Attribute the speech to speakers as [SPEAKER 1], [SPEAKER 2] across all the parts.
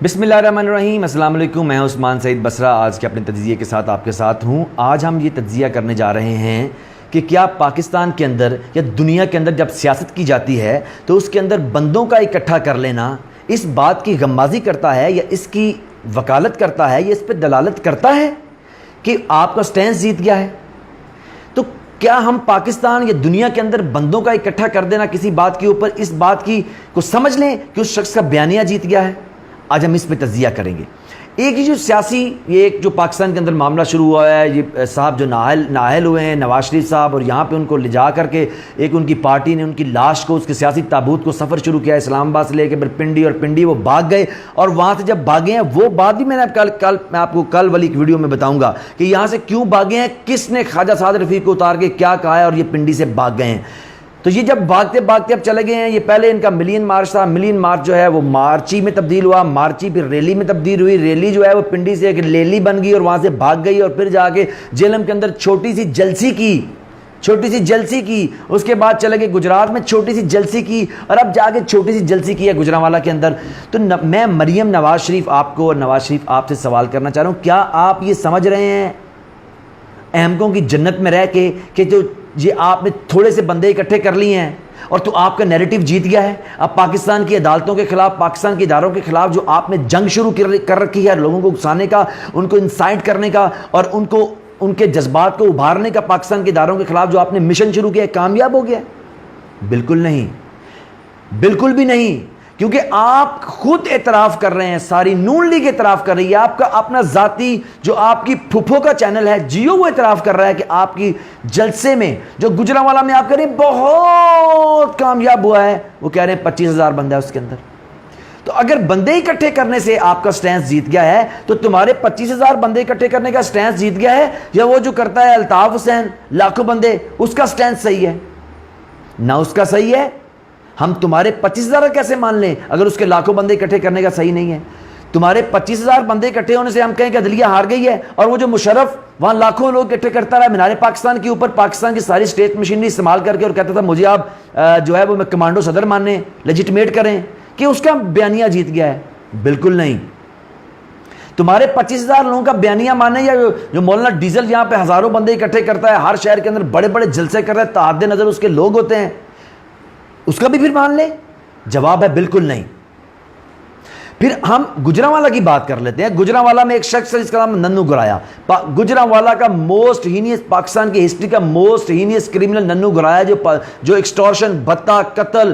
[SPEAKER 1] بسم اللہ الرحمن الرحیم۔ السلام علیکم، میں عثمان سعید بصرہ آج کے اپنے تجزیے کے ساتھ آپ کے ساتھ ہوں۔ آج ہم یہ تجزیہ کرنے جا رہے ہیں کہ کیا پاکستان کے اندر یا دنیا کے اندر جب سیاست کی جاتی ہے تو اس کے اندر بندوں کا اکٹھا کر لینا اس بات کی غمازی کرتا ہے یا اس کی وکالت کرتا ہے یا اس پہ دلالت کرتا ہے کہ آپ کا سٹینس جیت گیا ہے؟ تو کیا ہم پاکستان یا دنیا کے اندر بندوں کا اکٹھا کر دینا کسی بات کے اوپر اس بات کی کو سمجھ لیں کہ اس شخص کا بیانیہ جیت گیا ہے؟ آج ہم اس پہ تجزیہ کریں گے۔ ایک جو سیاسی ایک جو پاکستان کے اندر معاملہ شروع ہوا ہے، یہ صاحب جو نااہل ہوئے ہیں نواز شریف صاحب، اور یہاں پہ ان کو لے جا کر کے ایک ان کی پارٹی نے ان کی لاش کو، اس کے سیاسی تابوت کو سفر شروع کیا اسلام آباد سے لے کے پھر پنڈی، اور پنڈی وہ بھاگ گئے، اور وہاں سے جب بھاگے ہیں وہ بات بھی میں آپ کو کل والی ویڈیو میں بتاؤں گا کہ یہاں سے کیوں بھاگے ہیں، کس نے خواجہ سعد رفیق کو اتار کے کیا کہا ہے، اور یہ پنڈی سے بھاگ گئے ہیں۔ تو یہ جب بھاگتے بھاگتے اب چلے گئے ہیں، یہ پہلے ان کا ملین مارچ تھا، ملین مارچ جو ہے وہ مارچی میں تبدیل ہوا، مارچی پھر ریلی میں تبدیل ہوئی، ریلی جو ہے وہ پنڈی سے ایک لیلی بن گئی اور وہاں سے بھاگ گئی، اور پھر جا کے جیلم کے اندر چھوٹی سی جلسی کی، اس کے بعد چلے گئے گجرات میں چھوٹی سی جلسی کی، اور اب جا کے چھوٹی سی جلسی کی ہے گجرانوالہ کے اندر۔ تو میں مریم نواز شریف آپ کو اور نواز شریف آپ سے سوال کرنا چاہ رہا ہوں، کیا آپ یہ سمجھ رہے ہیں احمقوں کی جنت میں رہ کے کہ جو یہ آپ نے تھوڑے سے بندے اکٹھے کر لیے ہیں اور تو آپ کا نیریٹو جیت گیا ہے؟ اب پاکستان کی عدالتوں کے خلاف، پاکستان کے اداروں کے خلاف جو آپ نے جنگ شروع کر رکھی ہے، لوگوں کو اکسانے کا، ان کو انسائٹ کرنے کا، اور ان کے جذبات کو ابھارنے کا، پاکستان کے اداروں کے خلاف جو آپ نے مشن شروع کیا ہے، کامیاب ہو گیا؟ بالکل نہیں، بالکل بھی نہیں، کیونکہ آپ خود اعتراف کر رہے ہیں، ساری نون لیگ اعتراف کر رہی ہے، آپ کا اپنا ذاتی جو آپ کی پھپھو کا چینل ہے جیو وہ اعتراف کر رہا ہے کہ آپ کی جلسے میں جو گجرانوالہ میں آپ کہہ رہے ہیں بہت کامیاب ہوا ہے، وہ کہہ رہے ہیں 25,000 بندہ ہے اس کے اندر۔ تو اگر بندے اکٹھے کرنے سے آپ کا سٹینس جیت گیا ہے تو تمہارے 25,000 بندے اکٹھے کرنے کا سٹینس جیت گیا ہے، یا وہ جو کرتا ہے الطاف حسین لاکھوں بندے اس کا سٹینس صحیح ہے؟ نہ اس کا صحیح ہے۔ ہم تمہارے 25,000 کیسے مان لیں اگر اس کے لاکھوں بندے اکٹھے کرنے کا صحیح نہیں ہے؟ تمہارے 25,000 بندے اکٹھے ہونے سے ہم کہیں کہ عدلیہ ہار گئی ہے، اور وہ جو مشرف وہاں لاکھوں لوگ اکٹھے کرتا رہا مینار پاکستان کے اوپر، پاکستان کی ساری اسٹیٹ مشینری استعمال کر کے، اور کہتا تھا مجھے آپ جو ہے وہ میں کمانڈو صدر ماننے لیجیٹمیٹ کریں، کہ اس کا بیانیہ جیت گیا ہے؟ بالکل نہیں۔ تمہارے 25,000 لوگوں کا بیانیہ مانے، یا جو مولانا ڈیزل یہاں پہ ہزاروں بندے اکٹھے کرتا ہے، ہر شہر کے اندر بڑے بڑے جلسے کر رہا ہے، تعداد نظر اس کے لوگ ہوتے ہیں، اس کا بھی پھر مان لیں؟ جواب ہے بالکل نہیں۔ پھر ہم گجرانوالہ کی بات کر لیتے ہیں۔ گجرانوالہ میں ایک شخص ہے جس کا نام ننو گرایا، گجرانوالہ کا موسٹ ہینیس، پاکستان کی ہسٹری کا موسٹ ہینیس کرمنل ننو گرایا، جو ایکسٹورشن، بھتہ، قتل،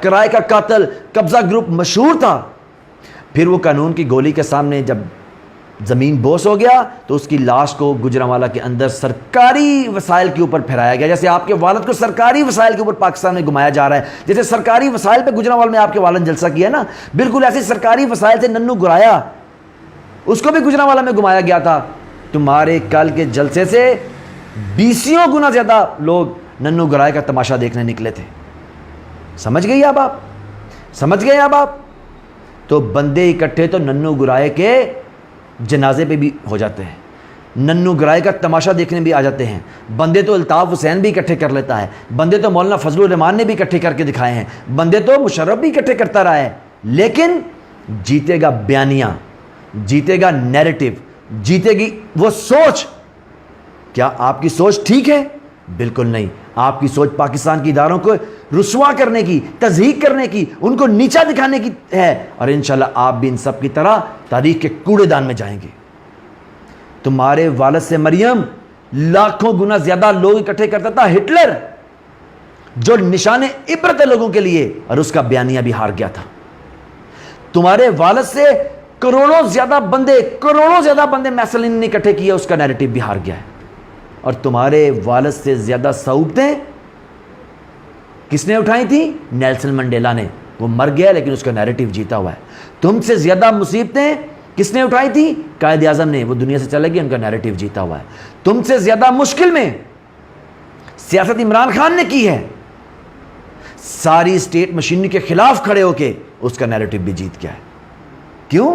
[SPEAKER 1] کرائے کا قاتل، قبضہ گروپ مشہور تھا۔ پھر وہ قانون کی گولی کے سامنے جب زمین بوس ہو گیا تو اس کی لاش کو گجرانوالہ کے اندر سرکاری وسائل کے اوپر پھیرایا گیا، جیسے آپ کے والد کو سرکاری وسائل کے اوپر پاکستان میں گھمایا جا رہا ہے، جیسے سرکاری وسائل پہ گجرانوالہ میں آپ کے والد نے جلسہ کیا نا، بالکل ایسے سرکاری وسائل سے ننو گرایا، اس کو بھی گجرانوالہ میں گھمایا گیا تھا۔ تمہارے کل کے جلسے سے 20 گنا زیادہ لوگ ننو گرائے کا تماشا دیکھنے نکلے تھے۔ سمجھ گئے اب آپ؟ تو بندے اکٹھے تو ننو گرائے کے جنازے پہ بھی ہو جاتے ہیں، ننو گرائے کا تماشا دیکھنے بھی آ جاتے ہیں، بندے تو الطاف حسین بھی اکٹھے کر لیتا ہے، بندے تو مولانا فضل الرحمان نے بھی اکٹھے کر کے دکھائے ہیں، بندے تو مشرف بھی اکٹھے کرتا رہا ہے، لیکن جیتے گا بیانیہ، جیتے گا نیریٹو، جیتے گی وہ سوچ۔ کیا آپ کی سوچ ٹھیک ہے؟ بالکل نہیں۔ آپ کی سوچ پاکستان کی اداروں کو رسوا کرنے کی، تضحیک کرنے کی، ان کو نیچا دکھانے کی ہے، اور انشاءاللہ آپ بھی ان سب کی طرح تاریخ کے کوڑے دان میں جائیں گے۔ تمہارے والد سے مریم لاکھوں گنا زیادہ لوگ اکٹھے کرتا تھا ہٹلر، جو نشان عبرت ہے لوگوں کے لیے، اور اس کا بیانیہ بھی ہار گیا تھا۔ تمہارے والد سے کروڑوں زیادہ بندے میسلین نے اکٹھے کیے، اس کا نیریٹو بھی ہار گیا ہے۔ اور تمہارے والد سے زیادہ صعوبتیں کس نے اٹھائی تھی؟ نیلسن منڈیلا نے، وہ مر گیا لیکن اس کا نیریٹو جیتا ہوا ہے۔ تم سے زیادہ مصیبتیں کس نے اٹھائی تھی؟ قائد اعظم نے، وہ دنیا سے چلے گئے، ان کا نیریٹو جیتا ہوا ہے۔ تم سے زیادہ مشکل میں سیاست عمران خان نے کی ہے، ساری اسٹیٹ مشینری کے خلاف کھڑے ہو کے اس کا نیریٹو بھی جیت گیا ہے۔ کیوں؟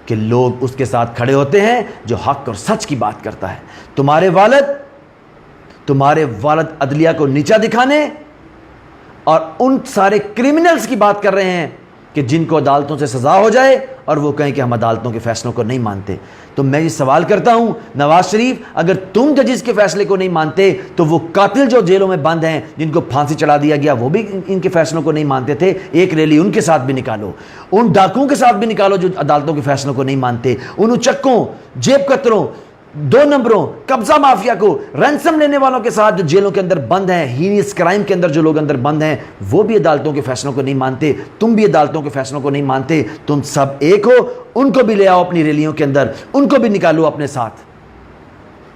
[SPEAKER 1] کہ لوگ اس کے ساتھ کھڑے ہوتے ہیں جو حق اور سچ کی بات کرتا ہے۔ تمہارے والد عدلیہ کو نیچا دکھانے اور ان سارے کرمنلز کی بات کر رہے ہیں کہ جن کو عدالتوں سے سزا ہو جائے اور وہ کہیں کہ ہم عدالتوں کے فیصلوں کو نہیں مانتے. تو میں یہ سوال کرتا ہوں نواز شریف, اگر تم ججز کے فیصلے کو نہیں مانتے تو وہ قاتل جو جیلوں میں بند ہیں, جن کو پھانسی چڑھا دیا گیا, وہ بھی ان کے فیصلوں کو نہیں مانتے تھے. ایک ریلی ان کے ساتھ بھی نکالو, ان ڈاکوؤں کے ساتھ بھی نکالو جو عدالتوں کے فیصلوں کو نہیں مانتے, ان اچکوں, جیب کتروں, 2 نمبروں, قبضہ مافیا کو, رینسم لینے والوں کے ساتھ جو جیلوں کے اندر بند ہیں, ہینیس کرائم کے اندر جو لوگ اندر بند ہیں, وہ بھی عدالتوں کے فیصلوں کو نہیں مانتے. تم بھی عدالتوں کے فیصلوں کو نہیں مانتے. تم سب ایک ہو. ان کو بھی لے آؤ اپنی ریلیوں کے اندر, ان کو بھی نکالو اپنے ساتھ.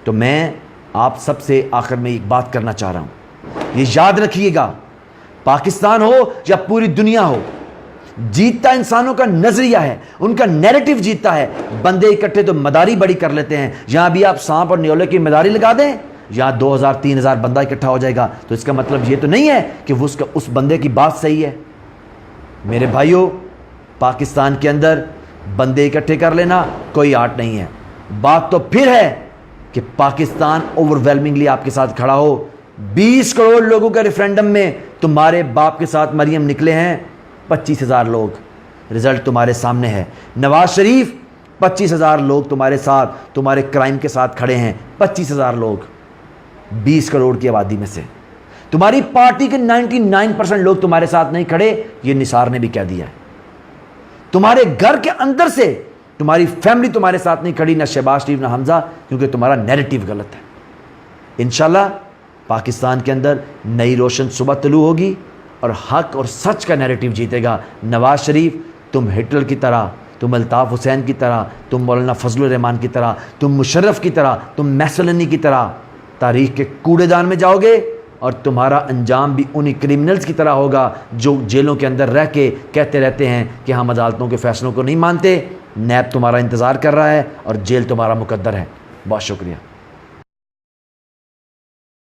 [SPEAKER 1] تو میں آپ سب سے آخر میں ایک بات کرنا چاہ رہا ہوں, یہ یاد رکھیے گا, پاکستان ہو یا پوری دنیا ہو, جیتتا انسانوں کا نظریہ ہے, ان کا نیریٹو جیتتا ہے. بندے اکٹھے تو مداری بڑی کر لیتے ہیں. یہاں بھی آپ سانپ اور نیولے کی مداری لگا دیں, یہاں 2000-3000 بندہ اکٹھا ہو جائے گا. تو اس کا مطلب یہ تو نہیں ہے کہ اس بندے کی بات صحیح ہے. میرے بھائیوں, پاکستان کے اندر بندے اکٹھے کر لینا کوئی آرٹ نہیں ہے. بات تو پھر ہے کہ پاکستان اوور ویلمنگلی آپ کے ساتھ کھڑا ہو. 20 کروڑ لوگوں کا ریفرینڈم میں تمہارے باپ کے ساتھ مریم نکلے ہیں 25,000 لوگ. رزلٹ تمہارے سامنے ہے. نواز شریف 25,000 لوگ تمہارے ساتھ, تمہارے کرائم کے ساتھ کھڑے ہیں. 25,000 لوگ 20 کروڑ کی آبادی میں سے. تمہاری پارٹی کے 99% لوگ تمہارے ساتھ نہیں کھڑے, یہ نثار نے بھی کہہ دیا ہے. تمہارے گھر کے اندر سے تمہاری فیملی تمہارے ساتھ نہیں کھڑی, نہ شہباز شریف نہ حمزہ, کیونکہ تمہارا نیریٹو غلط ہے. انشاءاللہ پاکستان کے اندر نئی روشن صبح طلوع ہوگی اور حق اور سچ کا نیریٹو جیتے گا. نواز شریف, تم ہٹلر کی طرح, تم الطاف حسین کی طرح, تم مولانا فضل الرحمان کی طرح, تم مشرف کی طرح, تم میسولینی کی طرح تاریخ کے کوڑے دان میں جاؤ گے, اور تمہارا انجام بھی انہی کرمنلز کی طرح ہوگا جو جیلوں کے اندر رہ کے کہتے رہتے ہیں کہ ہم عدالتوں کے فیصلوں کو نہیں مانتے. نیب تمہارا انتظار کر رہا ہے اور جیل تمہارا مقدر ہے. بہت شکریہ.